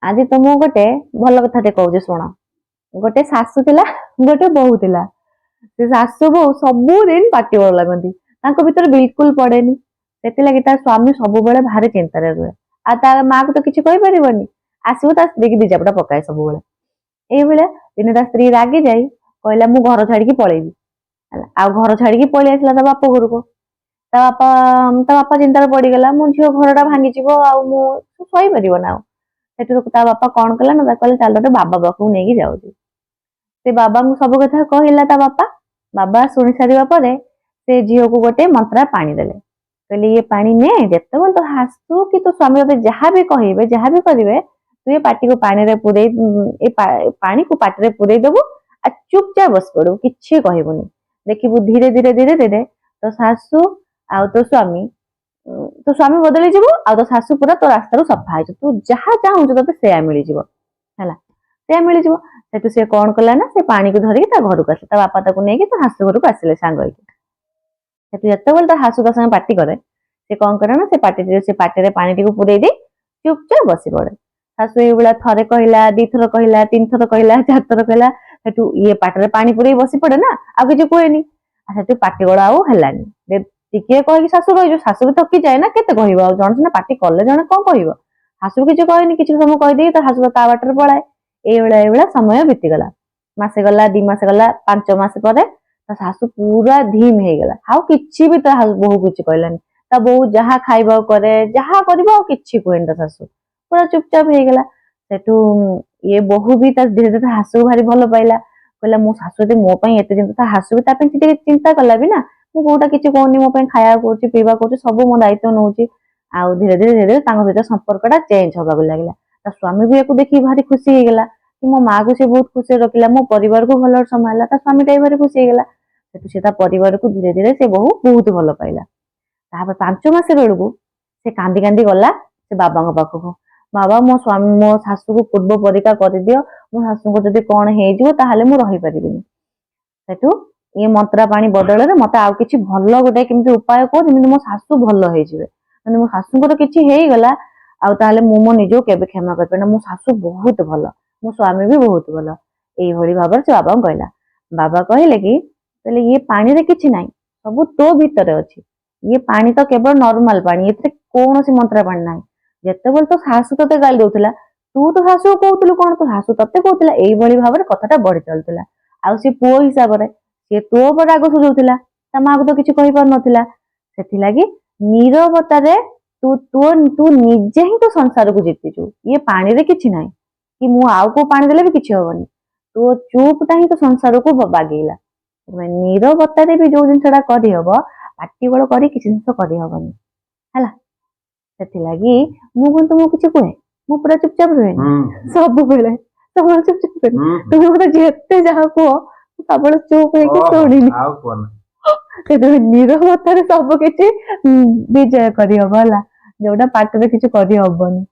आज तुमको गोटे भल कथा कहूँ शुण गोटे शाशु थिला गोटे बोहू थिला से शाशु बोहू सबुदिन पाटी बड़ लगती भीतर बिल्कुल पड़ेनी से स्वामी सब भारी चिंतार रुहे आ ता माँ को तो किसी कहीपरनि आसो ता स्त्री की दिजापटा पकाए सब ये दिने ता स्त्री रागी जाई कहला मु घर छाड़ी पलैबी आ घर छाड़ी पलि आसला ता बाप घर को ता बापा चिंतार पड़गला मो झील घरटा भांगी सही पार ना ता बापा कौन कला ना कहले चल तो बाबा पाखु नहीं जाऊँ से बाबा को सब कथा कहला ता बाबा शुणी सारा पर से झील को गोटे मंत्रा पानी देले कहले ये पानी ने जिते तो हासु कि तो स्वामी बाबा जहाँ भी कहे जहाँ भी करेंगे तू ये पाटी को पानी रे पुरे पानी को पाटी पुरे देबू आ चुपचाप बस पड़ू कि कहबुनि देखू धीरे धीरे धीरे धीरे तो शाशु आ तो स्वामी बदली जीव आ तो शाशु पूरा तो रास्तार सफा है तू जहाँ चाहूँ ते से मिल से मिल सेठू से कौन कला ना से पानी को धरिकी ता घर को आस बापा ताको नहीं तो शाशु घर को आसिले सांग सेठू जिते शाशु ता संगे पार्टी करे से कौन करे ना से पाटी पानी टी पुरे दे चुपचाप बसी पड़े शाशु ये थरे कहला 2 थर कहला 3 थर कहला 4 थर कहला सेठू ये पाटे पानी पुरे बसी पड़े ना आ कि कहेनी सेठू पाटी गड़ा आलानी टिके कही शाशु रही शाशु भी थकी जाए ना केते कहब जन सीना पार्टी कले जन कौन कह शाशु किसी कहनी किसी समय कहीदे तो शाशु ता बाटर पलाए ये समय बीतीगला मसे गला 2 मास गला 5 मास पर तो शाशु पूरा धीम हो गला आउ कि भी तो बहु किसी कहलानी ता बहु जहाँ खाइबा करे जहाँ कर कि कहनी तो शाशु पूरा चुपचाप हो गला सेठू ये बहु भी धीरे धीरे शाशु भारी भल पाइला कहला मो शाशु यदि मो एत चिंता शाशु भी चिंता कला भी ना मु कोटा किसी कहनी मो खाया कर पीवा कर सब मो दायित्व नौ आउ धीरे धीरे धीरे भीतर संपर्कटा चेंज होगा लगे स्वामी भी या देखिए भारी खुशी हो गला कि मो माँ को सी बहुत खुशी रखिला मो परिवार को भल संभाला स्वामी टा भारी खुशी हो गला से परिवार को धीरे धीरे से बहु बहुत भल पाइला 5 मास बेलू से कांदी कांदी गला से बाबा पाखक बाबा मो स्वामी मो शाशु को पूर्व परीक्षा कर दियो मो शाशु को जब कौन हो रही पारिनी सेठू ये मंत्रा पानी बदल में मत आउ कि भल गोटे केमती उपाय कह जमी मो शाशु भल हो मो शाशुर किसी होगला आउ मो निज के क्षमा कर मो शाशु बहुत भल मो स्वामी भी बहुत भल ये भाव से बाबा कहला बाबा कहले कि ये पानी रे किछि नाही सब तो भीतर अच्छी ये पानी तो केवल नॉर्मल पानी ये कौन सी मंत्रा पानी ना जिते तो शाशु ते गाली दौला तू तो शाशु कहूलु कौन तो शाशु ते कहला यही भाव में कथाटा बढ़ी चलुला आउ सी पुओ हिसाब से सी तो पर राग सुझाऊला ता माँ को तो किसी कही पार नथिला सेथिलागी नीरवतारे तू तू तू निजे ही तो संसार को जीतीचु ये पानी रे किछि नाही कि मु आउ को पानी देले भी किछि होबनी तो चुपटा ही तो संसार को बागेला नीरवतारे भी जो जिनसटा करी हबो पाटी बड़ करी किछि जिनस करी हबनी हैला सेथिलागी मु कोन तुमको किछि कहे मु पूरा चुपचाप रहे सब बेले चुपचाप रहे तुम मते जेते जहा को सब चुप है शोनी आउ कोन नीरवतारे सब किछि विजय करी हबला जोटा पाटी रे किछि करी हबनी